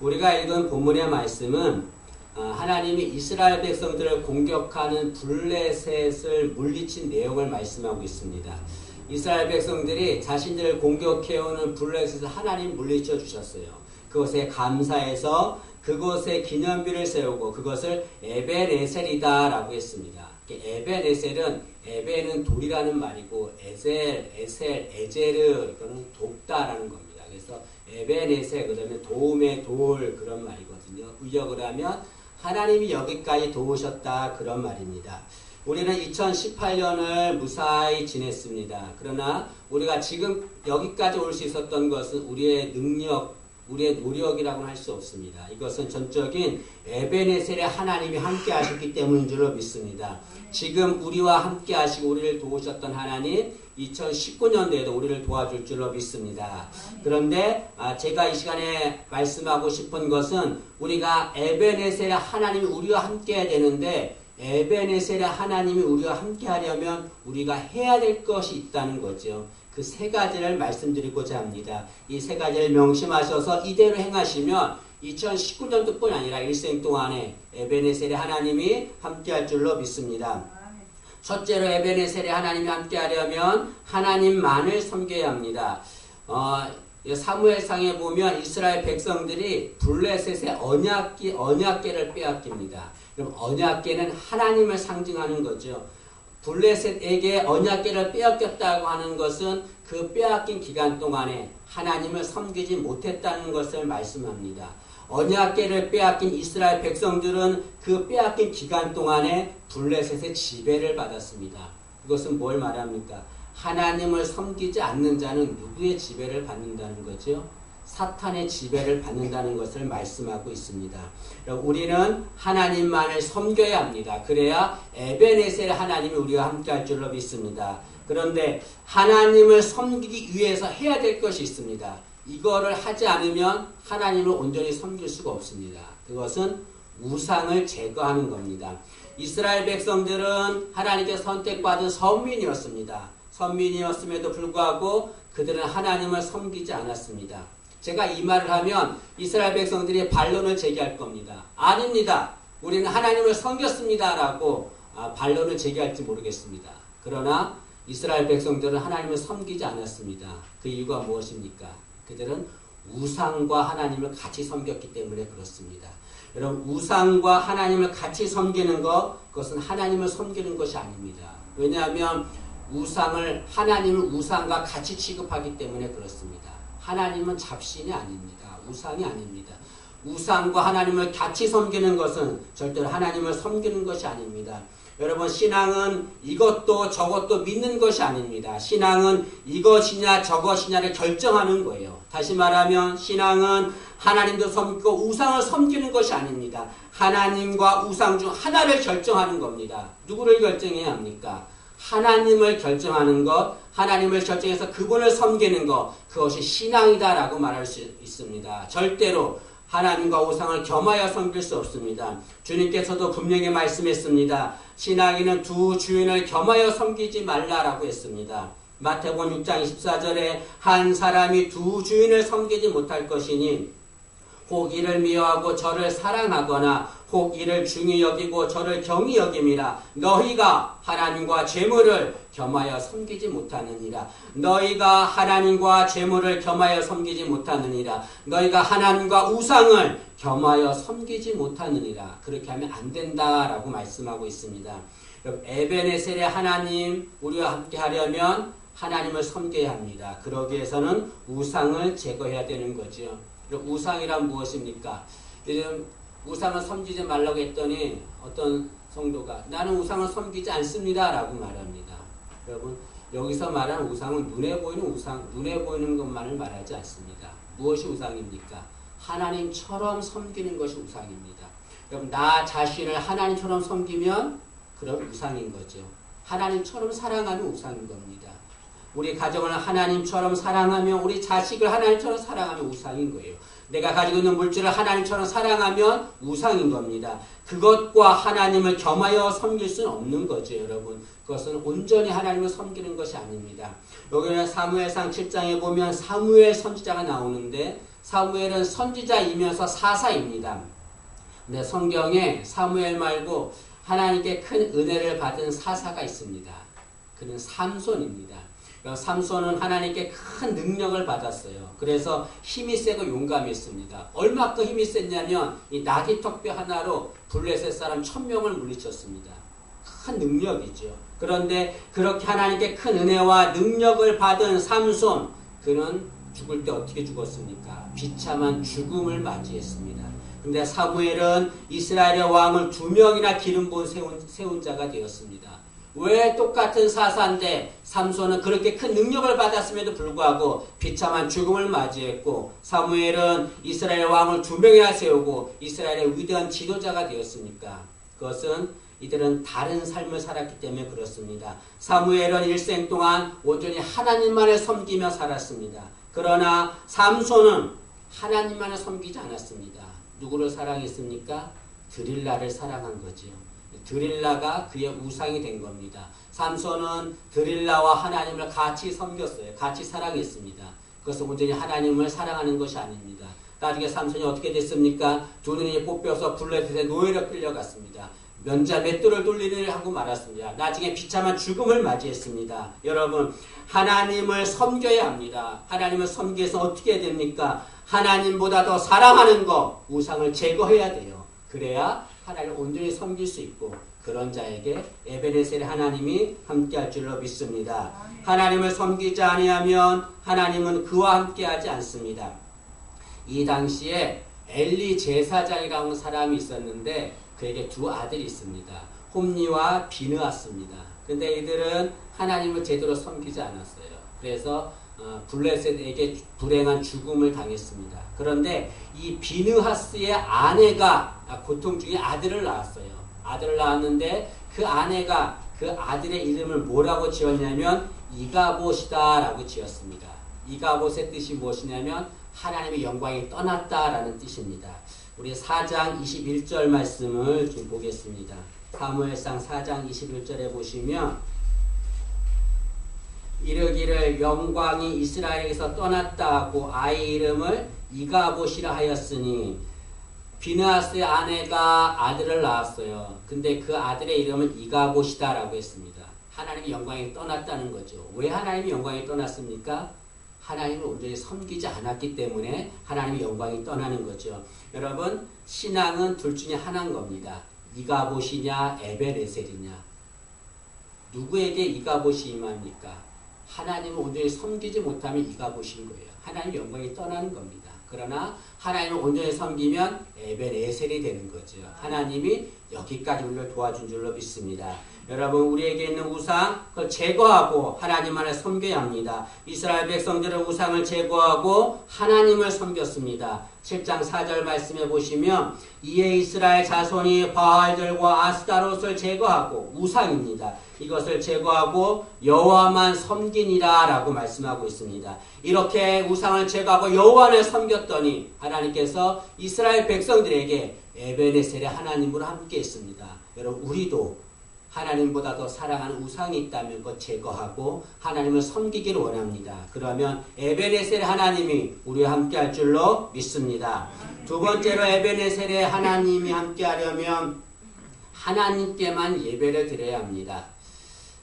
우리가 읽은 본문의 말씀은 하나님이 이스라엘 백성들을 공격하는 블레셋을 물리친 내용을 말씀하고 있습니다. 이스라엘 백성들이 자신들을 공격해오는 블레셋을 하나님 물리쳐 주셨어요. 그것에 감사해서 그곳에 기념비를 세우고 그것을 에벤에셀이다 라고 했습니다. 에벤에셀은 에벤은 돌이라는 말이고 에셀, 에제르 이거는 돕다라는 겁니다. 그래서 에벤에셀 그다음에 도움의 돌 그런 말이거든요. 의역을 하면 하나님이 여기까지 도우셨다 그런 말입니다. 우리는 2018년을 무사히 지냈습니다. 그러나 우리가 지금 여기까지 올 수 있었던 것은 우리의 능력, 우리의 노력이라고는 할 수 없습니다. 이것은 전적인 에벤에셀의 하나님이 함께 하셨기 때문인 줄로 믿습니다. 지금 우리와 함께 하시고 우리를 도우셨던 하나님 2019년도에도 우리를 도와줄 줄로 믿습니다. 그런데 제가 이 시간에 말씀하고 싶은 것은 우리가 에벤에셀의 하나님이 우리와 함께 해야 되는데 에벤에셀의 하나님이 우리와 함께 하려면 우리가 해야 될 것이 있다는 거죠. 그 세 가지를 말씀드리고자 합니다. 이 세 가지를 명심하셔서 이대로 행하시면 2019년도뿐 아니라 일생 동안에 에벤에셀의 하나님이 함께할 줄로 믿습니다. 첫째로 에벤에셀의 하나님이 함께하려면 하나님만을 섬겨야 합니다. 사무엘상에 보면 이스라엘 백성들이 블레셋의 언약궤를 빼앗깁니다. 그럼 언약궤는 하나님을 상징하는 거죠. 블레셋에게 언약궤를 빼앗겼다고 하는 것은 그 빼앗긴 기간 동안에 하나님을 섬기지 못했다는 것을 말씀합니다. 언약궤를 빼앗긴 이스라엘 백성들은 그 빼앗긴 기간 동안에 블레셋의 지배를 받았습니다. 그것은 뭘 말합니까? 하나님을 섬기지 않는 자는 누구의 지배를 받는다는 거죠? 사탄의 지배를 받는다는 것을 말씀하고 있습니다. 우리는 하나님만을 섬겨야 합니다. 그래야 에벤에셀 하나님이 우리와 함께 할 줄로 믿습니다. 그런데 하나님을 섬기기 위해서 해야 될 것이 있습니다. 이거를 하지 않으면 하나님을 온전히 섬길 수가 없습니다. 그것은 우상을 제거하는 겁니다. 이스라엘 백성들은 하나님께 선택받은 선민이었습니다. 선민이었음에도 불구하고 그들은 하나님을 섬기지 않았습니다. 제가 이 말을 하면 이스라엘 백성들이 반론을 제기할 겁니다. 아닙니다. 우리는 하나님을 섬겼습니다. 라고 반론을 제기할지 모르겠습니다. 그러나 이스라엘 백성들은 하나님을 섬기지 않았습니다. 그 이유가 무엇입니까? 그들은 우상과 하나님을 같이 섬겼기 때문에 그렇습니다. 여러분, 우상과 하나님을 같이 섬기는 그것은 하나님을 섬기는 것이 아닙니다. 왜냐하면 하나님을 우상과 같이 취급하기 때문에 그렇습니다. 하나님은 잡신이 아닙니다. 우상이 아닙니다. 우상과 하나님을 같이 섬기는 것은 절대로 하나님을 섬기는 것이 아닙니다. 여러분, 신앙은 이것도 저것도 믿는 것이 아닙니다. 신앙은 이것이냐 저것이냐를 결정하는 거예요. 다시 말하면 신앙은 하나님도 섬기고 우상을 섬기는 것이 아닙니다. 하나님과 우상 중 하나를 결정하는 겁니다. 누구를 결정해야 합니까? 하나님을 결정하는 것, 하나님을 결정해서 그분을 섬기는 것, 그것이 신앙이다라고 말할 수 있습니다. 절대로 하나님과 우상을 겸하여 섬길 수 없습니다. 주님께서도 분명히 말씀했습니다. 신앙인은 두 주인을 겸하여 섬기지 말라라고 했습니다. 마태복음 6장 24절에 한 사람이 두 주인을 섬기지 못할 것이니 혹 이를 미워하고 저를 사랑하거나 혹 이를 중히 여기고 저를 경히 여김이라. 너희가 하나님과 재물을 겸하여 섬기지 못하느니라. 너희가 하나님과 재물을 겸하여 섬기지 못하느니라. 너희가 하나님과 우상을 겸하여 섬기지 못하느니라. 그렇게 하면 안 된다라고 말씀하고 있습니다. 에벤에셀의 하나님, 우리와 함께 하려면 하나님을 섬겨야 합니다. 그러기 위해서는 우상을 제거해야 되는 거죠. 우상이란 무엇입니까? 우상을 섬기지 말라고 했더니 어떤 성도가 나는 우상을 섬기지 않습니다 라고 말합니다. 여러분, 여기서 말하는 우상은 눈에 보이는 우상, 눈에 보이는 것만을 말하지 않습니다. 무엇이 우상입니까? 하나님처럼 섬기는 것이 우상입니다. 여러분, 나 자신을 하나님처럼 섬기면 그런 우상인 거죠. 하나님처럼 사랑하면 우상인 겁니다. 우리 가정을 하나님처럼 사랑하며 우리 자식을 하나님처럼 사랑하면 우상인 거예요. 내가 가지고 있는 물질을 하나님처럼 사랑하면 우상인 겁니다. 그것과 하나님을 겸하여 섬길 수는 없는 거죠, 여러분. 그것은 온전히 하나님을 섬기는 것이 아닙니다. 여기는 사무엘상 7장에 보면 사무엘 선지자가 나오는데 사무엘은 선지자이면서 사사입니다. 근데 성경에 사무엘 말고 하나님께 큰 은혜를 받은 사사가 있습니다. 그는 삼손입니다. 삼손은 하나님께 큰 능력을 받았어요. 그래서 힘이 세고 용감했습니다. 얼마큼 힘이 셌냐면 이 나귀턱뼈 하나로 블레셋 사람 1000명을 물리쳤습니다. 큰 능력이죠. 그런데 그렇게 하나님께 큰 은혜와 능력을 받은 삼손, 그는 죽을 때 어떻게 죽었습니까? 비참한 죽음을 맞이했습니다. 근데 사무엘은 이스라엘의 왕을 2명이나 기름 부은 세운 자가 되었습니다. 왜 똑같은 사사인데 삼손은 그렇게 큰 능력을 받았음에도 불구하고 비참한 죽음을 맞이했고, 사무엘은 이스라엘 왕을 2명이나 세우고 이스라엘의 위대한 지도자가 되었습니까? 그것은 이들은 다른 삶을 살았기 때문에 그렇습니다. 사무엘은 일생 동안 온전히 하나님만을 섬기며 살았습니다. 그러나 삼손은 하나님만을 섬기지 않았습니다. 누구를 사랑했습니까? 드릴라를 사랑한 거죠. 드릴라가 그의 우상이 된 겁니다. 삼손은 드릴라와 하나님을 같이 섬겼어요. 같이 사랑했습니다. 그것은 온전히 하나님을 사랑하는 것이 아닙니다. 나중에 삼손이 어떻게 됐습니까? 두 눈이 뽑혀서 블레셋의 노예로 끌려갔습니다. 면자 맷돌을 돌리는 하고 말았습니다. 나중에 비참한 죽음을 맞이했습니다. 여러분, 하나님을 섬겨야 합니다. 하나님을 섬기기 위해서 어떻게 해야 됩니까? 하나님보다 더 사랑하는 것, 우상을 제거해야 돼요. 그래야 하나님을 온전히 섬길 수 있고, 그런 자에게 에베네셀의 하나님이 함께할 줄로 믿습니다. 하나님을 섬기지 아니하면 하나님은 그와 함께하지 않습니다. 이 당시에 엘리 제사장이라는 사람이 있었는데 그에게 2 아들이 있습니다. 홈니와 비느하스입니다. 근데 이들은 하나님을 제대로 섬기지 않았어요. 그래서 블레셋에게 불행한 죽음을 당했습니다. 그런데 이 비느하스의 아내가 고통 중에 아들을 낳았어요. 아들을 낳았는데 그 아내가 그 아들의 이름을 뭐라고 지었냐면 이가봇이다 라고 지었습니다. 이가봇의 뜻이 무엇이냐면 하나님의 영광이 떠났다라는 뜻입니다. 우리 4장 21절 말씀을 좀 보겠습니다. 사무엘상 4장 21절에 보시면 이르기를 영광이 이스라엘에게서 떠났다 하고 아이 이름을 이가봇이라 하였으니, 비느하스의 아내가 아들을 낳았어요. 근데 그 아들의 이름은 이가봇이다 라고 했습니다. 하나님의 영광이 떠났다는 거죠. 왜 하나님의 영광이 떠났습니까? 하나님을 온전히 섬기지 않았기 때문에 하나님의 영광이 떠나는 거죠. 여러분, 신앙은 둘 중에 하나인 겁니다. 이가봇이냐 에베네셀이냐. 누구에게 이가봇이 임합니까? 하나님을 온전히 섬기지 못하면 이가봇인 거예요. 하나님의 영광이 떠나는 겁니다. 그러나 하나님을 온전히 섬기면 에베네셀이 되는 거죠. 하나님이 여기까지 우리를 도와준 줄로 믿습니다. 여러분, 우리에게 있는 우상, 그걸 제거하고 하나님만을 섬겨야 합니다. 이스라엘 백성들은 우상을 제거하고 하나님을 섬겼습니다. 7장 4절 말씀해 보시면 이에 이스라엘 자손이 바알들과 아스타롯을 제거하고, 우상입니다. 이것을 제거하고 여호와만 섬기니라 라고 말씀하고 있습니다. 이렇게 우상을 제거하고 여호와를 섬겼더니 하나님께서 이스라엘 백성들에게 에베네셀의 하나님으로 함께 했습니다. 여러분, 우리도 하나님보다 더 사랑하는 우상이 있다면 그것 제거하고 하나님을 섬기기를 원합니다. 그러면 에베네셀의 하나님이 우리와 함께할 줄로 믿습니다. 두 번째로 에베네셀의 하나님이 함께하려면 하나님께만 예배를 드려야 합니다.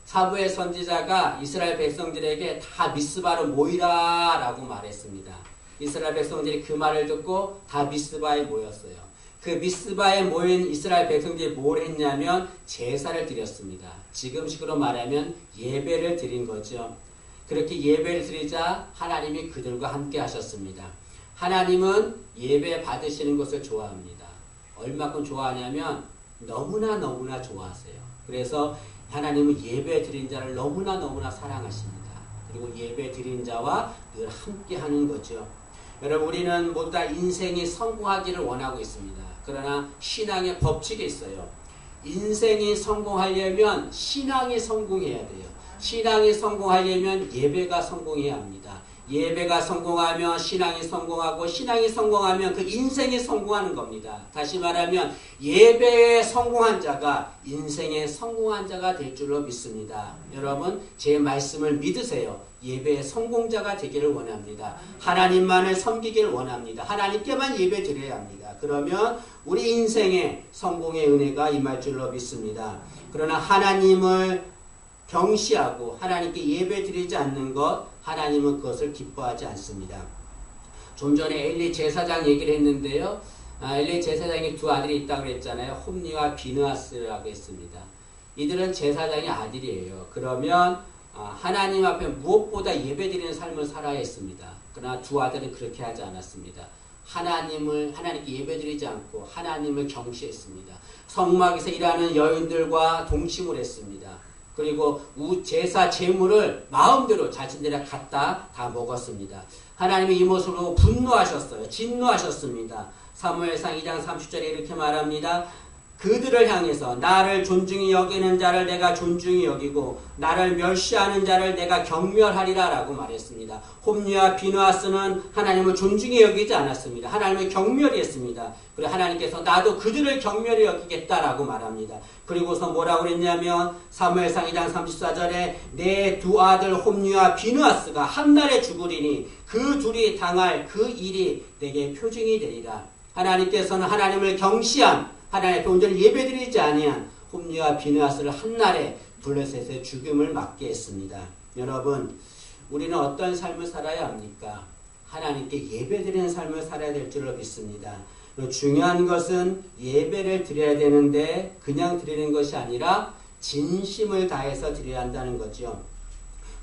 사부의 선지자가 이스라엘 백성들에게 다 미스바로 모이라 라고 말했습니다. 이스라엘 백성들이 그 말을 듣고 다 미스바에 모였어요. 그 미스바에 모인 이스라엘 백성들이 뭘 했냐면 제사를 드렸습니다. 지금식으로 말하면 예배를 드린 거죠. 그렇게 예배를 드리자 하나님이 그들과 함께 하셨습니다. 하나님은 예배 받으시는 것을 좋아합니다. 얼마큼 좋아하냐면 너무나 좋아하세요. 그래서 하나님은 예배 드린 자를 너무나 사랑하십니다. 그리고 예배 드린 자와 늘 함께 하는 거죠. 여러분, 우리는 모두 다 인생이 성공하기를 원하고 있습니다. 그러나 신앙의 법칙이 있어요. 인생이 성공하려면 신앙이 성공해야 돼요. 신앙이 성공하려면 예배가 성공해야 합니다. 예배가 성공하면 신앙이 성공하고, 신앙이 성공하면 그 인생이 성공하는 겁니다. 다시 말하면 예배에 성공한 자가 인생에 성공한 자가 될 줄로 믿습니다. 여러분, 제 말씀을 믿으세요. 예배의 성공자가 되기를 원합니다. 하나님만을 섬기기를 원합니다. 하나님께만 예배 드려야 합니다. 그러면 우리 인생에 성공의 은혜가 임할 줄로 믿습니다. 그러나 하나님을 경시하고 하나님께 예배 드리지 않는 것, 하나님은 그것을 기뻐하지 않습니다. 좀 전에 엘리 제사장 얘기를 했는데요. 엘리 제사장이 두 아들이 있다고 그랬잖아요. 홈니와 비느하스라고 했습니다. 이들은 제사장의 아들이에요. 그러면 하나님 앞에 무엇보다 예배드리는 삶을 살아야 했습니다. 그러나 두 아들은 그렇게 하지 않았습니다. 하나님께 예배드리지 않고 하나님을 경시했습니다. 성막에서 일하는 여인들과 동침을 했습니다. 그리고 제사 제물을 마음대로 자신들이 갖다 다 먹었습니다. 하나님이 이 모습으로 분노하셨어요. 진노하셨습니다. 사무엘상 2장 30절에 이렇게 말합니다. 그들을 향해서 나를 존중히 여기는 자를 내가 존중히 여기고 나를 멸시하는 자를 내가 경멸하리라 라고 말했습니다. 홈리와 비느하스는 하나님을 존중히 여기지 않았습니다. 하나님을 경멸히 했습니다. 그리고 하나님께서 나도 그들을 경멸히 여기겠다라고 말합니다. 그리고서 뭐라고 그랬냐면 사무엘상 2장 34절에 내 두 아들 홈리와 비느하스가 한날에 죽으리니 그 둘이 당할 그 일이 내게 표징이 되리라. 하나님께서는 하나님을 경시한 하나님 앞에 온전히 예배드리지 아니한 홈리와 비느하스를 한날에 블레셋의 죽음을 맞게 했습니다. 여러분, 우리는 어떤 삶을 살아야 합니까? 하나님께 예배드리는 삶을 살아야 될 줄로 믿습니다. 중요한 것은 예배를 드려야 되는데 그냥 드리는 것이 아니라 진심을 다해서 드려야 한다는 거죠.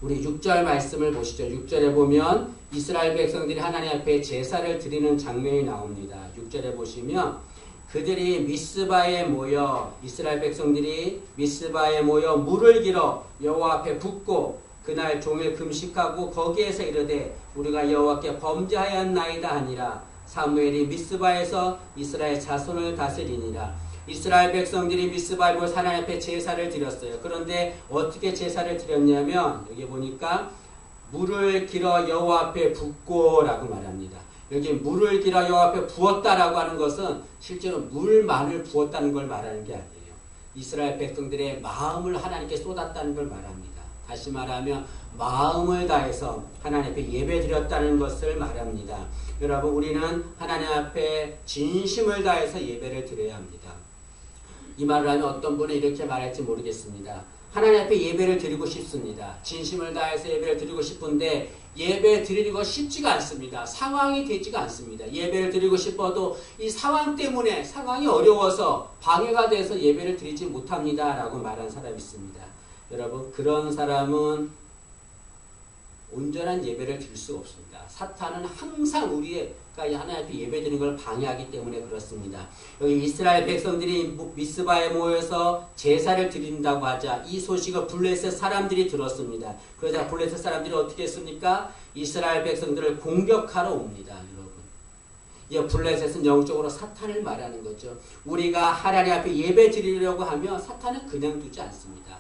우리 6절 말씀을 보시죠. 6절에 보면 이스라엘 백성들이 하나님 앞에 제사를 드리는 장면이 나옵니다. 6절에 보시면 그들이 미스바에 모여 이스라엘 백성들이 미스바에 모여 물을 길어 여호와 앞에 붓고 그날 종일 금식하고 거기에서 이르되 우리가 여호와께 범죄하였나이다 하니라. 사무엘이 미스바에서 이스라엘 자손을 다스리니라. 이스라엘 백성들이 미스바에 모여 하나님 앞에 제사를 드렸어요. 그런데 어떻게 제사를 드렸냐면 여기 보니까 물을 길어 여호와 앞에 붓고라고 말합니다. 여기 물을 길어 여호와 앞에 부었다라고 하는 것은 실제로 물만을 부었다는 걸 말하는 게 아니에요. 이스라엘 백성들의 마음을 하나님께 쏟았다는 걸 말합니다. 다시 말하면 마음을 다해서 하나님 앞에 예배드렸다는 것을 말합니다. 여러분, 우리는 하나님 앞에 진심을 다해서 예배를 드려야 합니다. 이 말을 하면 어떤 분은 이렇게 말할지 모르겠습니다. 하나님 앞에 예배를 드리고 싶습니다. 진심을 다해서 예배를 드리고 싶은데 예배 드리기가 쉽지가 않습니다. 상황이 되지가 않습니다. 예배를 드리고 싶어도 이 상황 때문에 상황이 어려워서 방해가 돼서 예배를 드리지 못합니다. 라고 말한 사람이 있습니다. 여러분, 그런 사람은 온전한 예배를 드릴 수가 없습니다. 사탄은 항상 우리가 하나님 앞에 예배드리는 걸 방해하기 때문에 그렇습니다. 여기 이스라엘 백성들이 미스바에 모여서 제사를 드린다고 하자 이 소식을 블레셋 사람들이 들었습니다. 그러자 블레셋 사람들이 어떻게 했습니까? 이스라엘 백성들을 공격하러 옵니다. 여러분, 이 블레셋은 영적으로 사탄을 말하는 거죠. 우리가 하나님 앞에 예배 드리려고 하면 사탄은 그냥 두지 않습니다.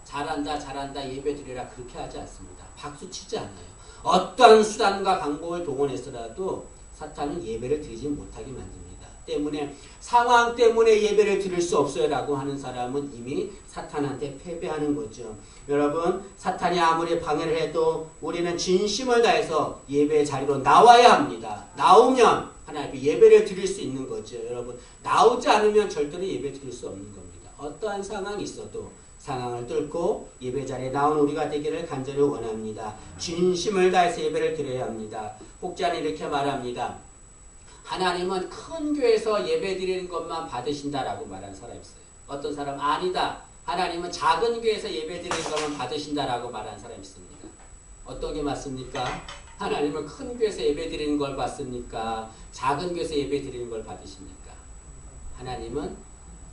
잘한다 예배 드리라 그렇게 하지 않습니다. 박수 치지 않아요. 어떠한 수단과 방법을 동원해서라도 사탄은 예배를 드리지 못하게 만듭니다. 때문에 상황 때문에 예배를 드릴 수 없어요 라고 하는 사람은 이미 사탄한테 패배하는 거죠. 여러분, 사탄이 아무리 방해를 해도 우리는 진심을 다해서 예배 자리로 나와야 합니다. 나오면 하나님 앞에 예배를 드릴 수 있는 거죠. 여러분, 나오지 않으면 절대로 예배 드릴 수 없는 겁니다. 어떠한 상황이 있어도 상황을 뚫고 예배 자리에 나온 우리가 되기를 간절히 원합니다. 진심을 다해서 예배를 드려야 합니다. 혹자는 이렇게 말합니다. 하나님은 큰 교회에서 예배 드리는 것만 받으신다라고 말하는 사람이 있어요. 어떤 사람은 아니다. 하나님은 작은 교회에서 예배 드리는 것만 받으신다라고 말하는 사람이 있습니다. 어떤 게 맞습니까? 하나님은 큰 교회에서 예배 드리는 걸 받습니까? 작은 교회에서 예배 드리는 걸 받으십니까? 하나님은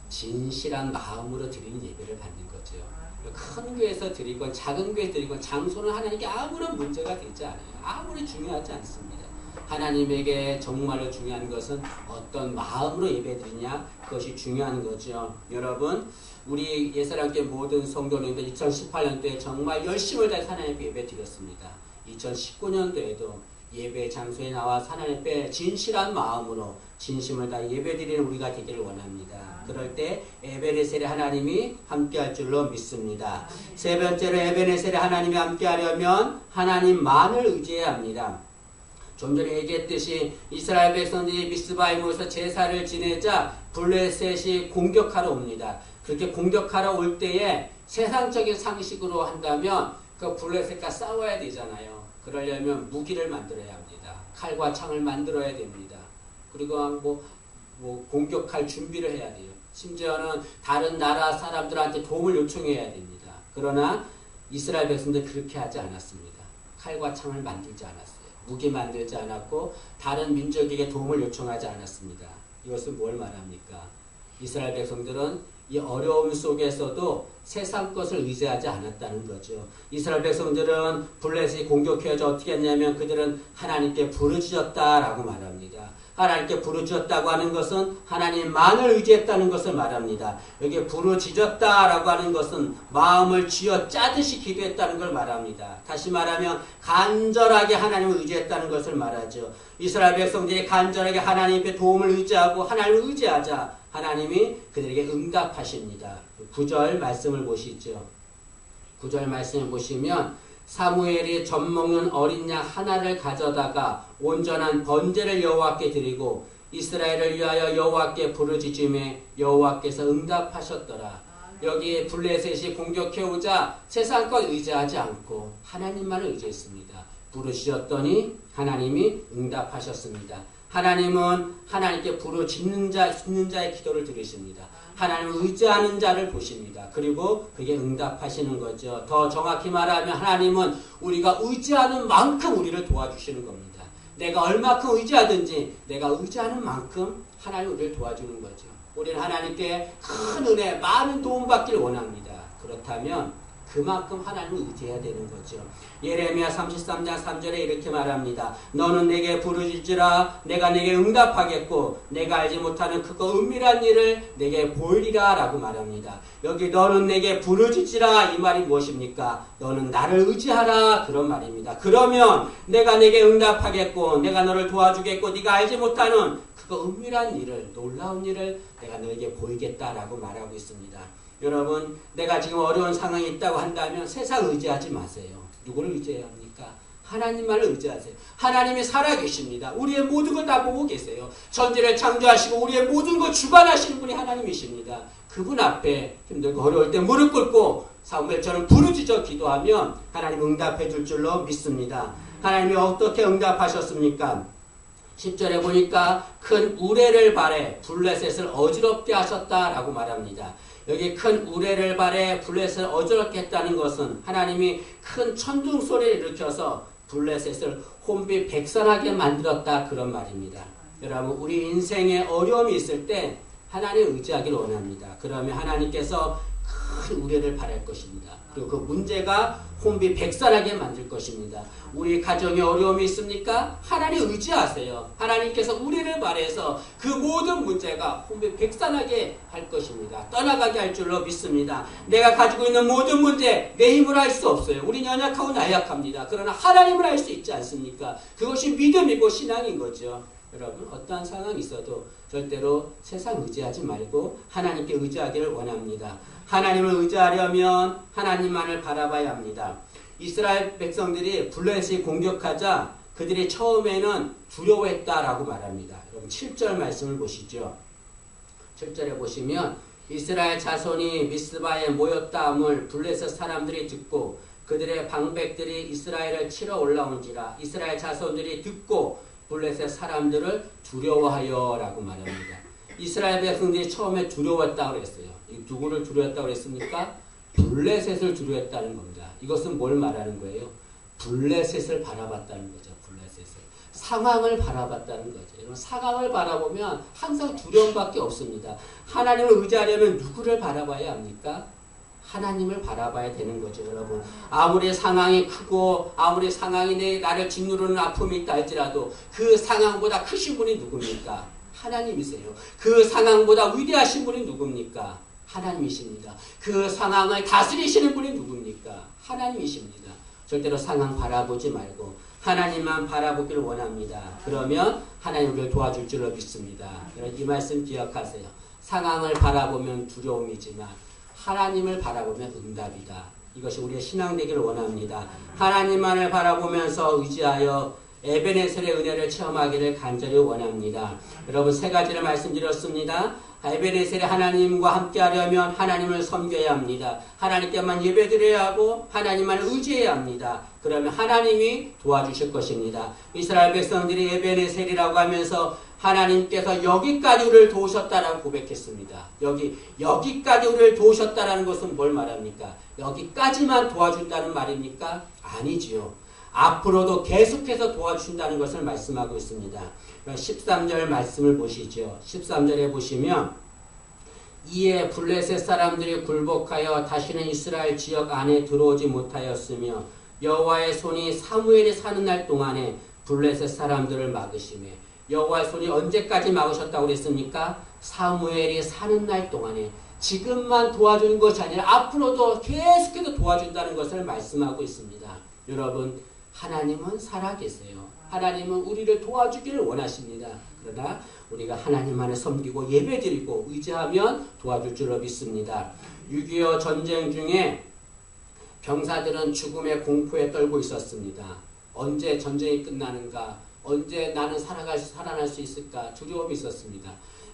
진실한 마음으로 드리는 예배를 받는 거죠. 큰 교회에서 드리건 작은 교회에서 드리건 장소는 하나님께 아무런 문제가 되지 않아요. 아무리 중요하지 않습니다. 하나님에게 정말로 중요한 것은 어떤 마음으로 예배 드리냐, 그것이 중요한 거죠. 여러분, 우리 예사람께 모든 성도님들 2018년도에 정말 열심을 다해서 하나님 앞에 예배 드렸습니다. 2019년도에도 예배 장소에 나와 하나님 앞에 진실한 마음으로 진심을 다 예배드리는 우리가 되기를 원합니다. 그럴 때 에베네셀의 하나님이 함께할 줄로 믿습니다. 세 번째로 에베네셀의 하나님이 함께하려면 하나님만을 의지해야 합니다. 좀 전에 얘기했듯이 이스라엘 백성들이 미스바에 모여서 제사를 지내자 블레셋이 공격하러 옵니다. 그렇게 공격하러 올 때에 세상적인 상식으로 한다면 그 블레셋과 싸워야 되잖아요. 그러려면 무기를 만들어야 합니다. 칼과 창을 만들어야 됩니다. 그리고 공격할 준비를 해야 돼요. 심지어는 다른 나라 사람들한테 도움을 요청해야 됩니다. 그러나 이스라엘 백성들 그렇게 하지 않았습니다. 칼과 창을 만들지 않았어요. 무기 만들지 않았고 다른 민족에게 도움을 요청하지 않았습니다. 이것은 뭘 말합니까? 이스라엘 백성들은 이 어려움 속에서도 세상 것을 의지하지 않았다는 거죠. 이스라엘 백성들은 블레셋이 공격해서 어떻게 했냐면 그들은 하나님께 부르짖었다라고 말합니다. 하나님께 부르짖었다고 하는 것은 하나님만을 의지했다는 것을 말합니다. 여기 부르짖었다라고 하는 것은 마음을 쥐어 짜듯이 기도했다는 걸 말합니다. 다시 말하면 간절하게 하나님을 의지했다는 것을 말하죠. 이스라엘 백성들이 간절하게 하나님의 도움을 의지하고 하나님을 의지하자 하나님이 그들에게 응답하십니다. 9절 말씀을 보시죠. 9절 말씀을 보시면 사무엘이 젖 먹는 어린 양 하나를 가져다가 온전한 번제를 여호와께 드리고 이스라엘을 위하여 여호와께 부르짖음에 여호와께서 응답하셨더라. 여기 블레셋이 공격해오자 세상 것 의지하지 않고 하나님만을 의지했습니다. 부르짖었더니 하나님이 응답하셨습니다. 하나님은 하나님께 부르짖는 자의 기도를 들으십니다. 하나님을 의지하는 자를 보십니다. 그리고 그게 응답하시는 거죠. 더 정확히 말하면 하나님은 우리가 의지하는 만큼 우리를 도와주시는 겁니다. 내가 얼마큼 의지하든지 내가 의지하는 만큼 하나님 우리를 도와주는 거죠. 우리는 하나님께 큰 은혜, 많은 도움받기를 원합니다. 그렇다면 그만큼 하나님을 의지해야 되는 거죠. 예레미야 33장 3절에 이렇게 말합니다. 너는 내게 부르짖으라 내가 내게 응답하겠고 내가 알지 못하는 크고 은밀한 일을 내게 보이리라 라고 말합니다. 여기 너는 내게 부르짖으라 이 말이 무엇입니까? 너는 나를 의지하라 그런 말입니다. 그러면 내가 내게 응답하겠고 내가 너를 도와주겠고 네가 알지 못하는 크고 은밀한 일을 놀라운 일을 내가 너에게 보이겠다라고 말하고 있습니다. 여러분 내가 지금 어려운 상황이 있다고 한다면 세상 의지하지 마세요. 누구를 의지해야 합니까? 하나님만을 의지하세요. 하나님이 살아계십니다. 우리의 모든 걸 다 보고 계세요. 천지를 창조하시고 우리의 모든 걸 주관하시는 분이 하나님이십니다. 그분 앞에 힘들고 어려울 때 무릎 꿇고 사무엘처럼 부르짖어 기도하면 하나님 응답해 줄 줄로 믿습니다. 하나님이 어떻게 응답하셨습니까? 10절에 보니까 큰 우레를 발해 블레셋을 어지럽게 하셨다라고 말합니다. 여기 큰 우레를 발해 블레셋을 어지럽게 했다는 것은 하나님이 큰 천둥 소리를 일으켜서 블레셋을 혼비백산하게 만들었다 그런 말입니다. 여러분 우리 인생에 어려움이 있을 때 하나님을 의지하기를 원합니다. 그러면 하나님께서 큰 우레를 발할 것입니다. 그리고 그 문제가 혼비백산하게 만들 것입니다. 우리 가정에 어려움이 있습니까? 하나님 의지하세요. 하나님께서 우리를 발해서 그 모든 문제가 혼비백산하게 할 것입니다. 떠나가게 할 줄로 믿습니다. 내가 가지고 있는 모든 문제 내 힘으로 할 수 없어요. 우린 연약하고 나약합니다. 그러나 하나님을 할 수 있지 않습니까? 그것이 믿음이고 신앙인 거죠. 여러분 어떠한 상황이 있어도 절대로 세상 의지하지 말고 하나님께 의지하기를 원합니다. 하나님을 의지하려면 하나님만을 바라봐야 합니다. 이스라엘 백성들이 블레셋이 공격하자 그들이 처음에는 두려워했다라고 말합니다. 여러분 7절 말씀을 보시죠. 7절에 보시면 이스라엘 자손이 미스바에 모였다함을 블레셋 사람들이 듣고 그들의 방백들이 이스라엘을 치러 올라온지라 이스라엘 자손들이 듣고 블레셋 사람들을 두려워하여 라고 말합니다. 이스라엘 백성들이 처음에 두려웠다고 그랬어요. 누구를 두려웠다고 그랬습니까? 블레셋을 두려웠다는 겁니다. 이것은 뭘 말하는 거예요? 블레셋을 바라봤다는 거죠. 블레셋을. 상황을 바라봤다는 거죠. 여러분, 상황을 바라보면 항상 두려움밖에 없습니다. 하나님을 의지하려면 누구를 바라봐야 합니까? 하나님을 바라봐야 되는 거죠, 여러분. 아무리 상황이 크고 아무리 상황이 나를 짓누르는 아픔이 있다 할지라도 그 상황보다 크신 분이 누굽니까? 하나님이세요. 그 상황보다 위대하신 분이 누굽니까? 하나님이십니다. 그 상황을 다스리시는 분이 누굽니까? 하나님이십니다. 절대로 상황 바라보지 말고 하나님만 바라보기를 원합니다. 그러면 하나님 우리를 도와줄 줄로 믿습니다. 이 말씀 기억하세요. 상황을 바라보면 두려움이지만 하나님을 바라보면 응답이다. 이것이 우리의 신앙 되기를 원합니다. 하나님만을 바라보면서 의지하여 에베네셀의 은혜를 체험하기를 간절히 원합니다. 여러분 세 가지를 말씀드렸습니다. 에베네셀의 하나님과 함께 하려면 하나님을 섬겨야 합니다. 하나님께만 예배드려야 하고 하나님만 의지해야 합니다. 그러면 하나님이 도와주실 것입니다. 이스라엘 백성들이 에베네셀이라고 하면서 하나님께서 여기까지 우리를 도우셨다라고 고백했습니다. 여기까지 우리를 도우셨다라는 것은 뭘 말합니까? 여기까지만 도와준다는 말입니까? 아니지요. 앞으로도 계속해서 도와주신다는 것을 말씀하고 있습니다. 13절 말씀을 보시죠. 13절에 보시면 이에 블레셋 사람들이 굴복하여 다시는 이스라엘 지역 안에 들어오지 못하였으며 여호와의 손이 사무엘이 사는 날 동안에 블레셋 사람들을 막으시며 여호와의 손이 언제까지 막으셨다고 그랬습니까? 사무엘이 사는 날 동안에 지금만 도와주는 것이 아니라 앞으로도 계속해서 도와준다는 것을 말씀하고 있습니다. 여러분 하나님은 살아계세요. 하나님은 우리를 도와주기를 원하십니다. 그러나 우리가 하나님만을 섬기고 예배드리고 의지하면 도와줄 줄로 믿습니다. 6.25 전쟁 중에 병사들은 죽음의 공포에 떨고 있었습니다. 언제 전쟁이 끝나는가? 언제 나는 살아날 수 있을까? 두려움이 있었습니다.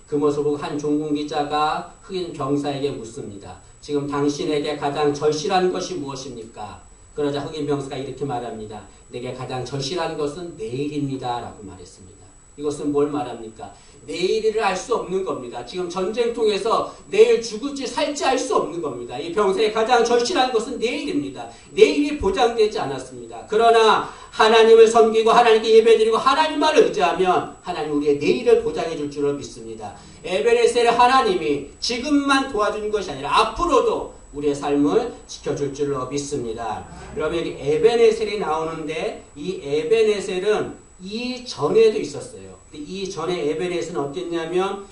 그 모습을 보고 한 종군 기자가 흑인 병사에게 묻습니다. 지금 당신에게 가장 절실한 것이 무엇입니까? 그러자 흑인 병사가 이렇게 말합니다. 내게 가장 절실한 것은 내일입니다. 라고 말했습니다. 이것은 뭘 말합니까? 내일을 알 수 없는 겁니다. 지금 전쟁통에서 내일 죽을지 살지 알 수 없는 겁니다. 이 병사의 가장 절실한 것은 내일입니다. 내일이 보장되지 않았습니다. 그러나 하나님을 섬기고 하나님께 예배드리고 하나님만을 의지하면 하나님 우리의 내일을 보장해 줄 줄을 믿습니다. 에베네셀의 하나님이 지금만 도와주는 것이 아니라 앞으로도 우리의 삶을 지켜줄 줄로 믿습니다. 여러분 여기 에베네셀이 나오는데 이 에베네셀은 이전에도 있었어요. 이 전에 에베네셀은 어땠냐면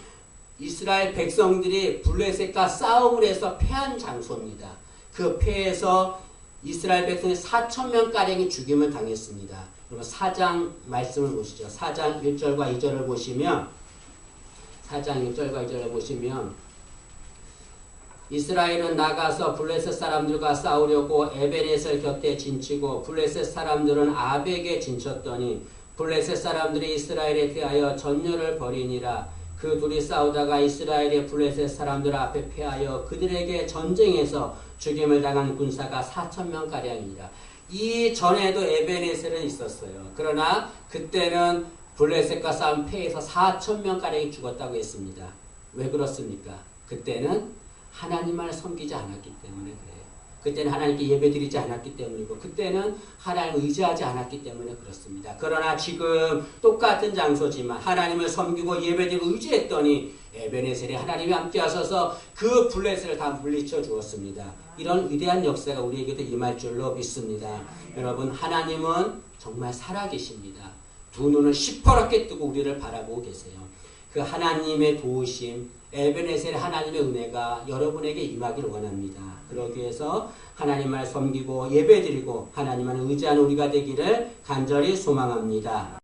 이스라엘 백성들이 블레셋과 싸움을 해서 패한 장소입니다. 그 패에서 이스라엘 백성이 4,000명가량이 죽임을 당했습니다. 여러분 4장 말씀을 보시죠. 4장 1절과 2절을 보시면 4장 1절과 2절을 보시면 이스라엘은 나가서 블레셋 사람들과 싸우려고 에베네셀 곁에 진치고 블레셋 사람들은 아벡에 진쳤더니 블레셋 사람들이 이스라엘에 대하여 전열을 벌이니라. 그 둘이 싸우다가 이스라엘의 블레셋 사람들 앞에 패하여 그들에게 전쟁에서 죽임을 당한 군사가 4,000명가량이니라. 이 전에도 에베네셀은 있었어요. 그러나 그때는 블레셋과 싸운 패에서 4,000명가량이 죽었다고 했습니다. 왜 그렇습니까? 그때는 하나님만을 섬기지 않았기 때문에 그래요. 그때는 하나님께 예배드리지 않았기 때문이고 그때는 하나님을 의지하지 않았기 때문에 그렇습니다. 그러나 지금 똑같은 장소지만 하나님을 섬기고 예배드리고 의지했더니 에베네셀이 하나님이 함께 하셔서 그 블레셋을 다 물리쳐 주었습니다. 이런 위대한 역사가 우리에게도 임할 줄로 믿습니다. 여러분 하나님은 정말 살아계십니다. 두 눈을 시퍼렇게 뜨고 우리를 바라보고 계세요. 그 하나님의 도우심 에베네셀의 하나님의 은혜가 여러분에게 임하기를 원합니다. 그러기 위해서 하나님을 섬기고 예배드리고 하나님을 의지하는 우리가 되기를 간절히 소망합니다.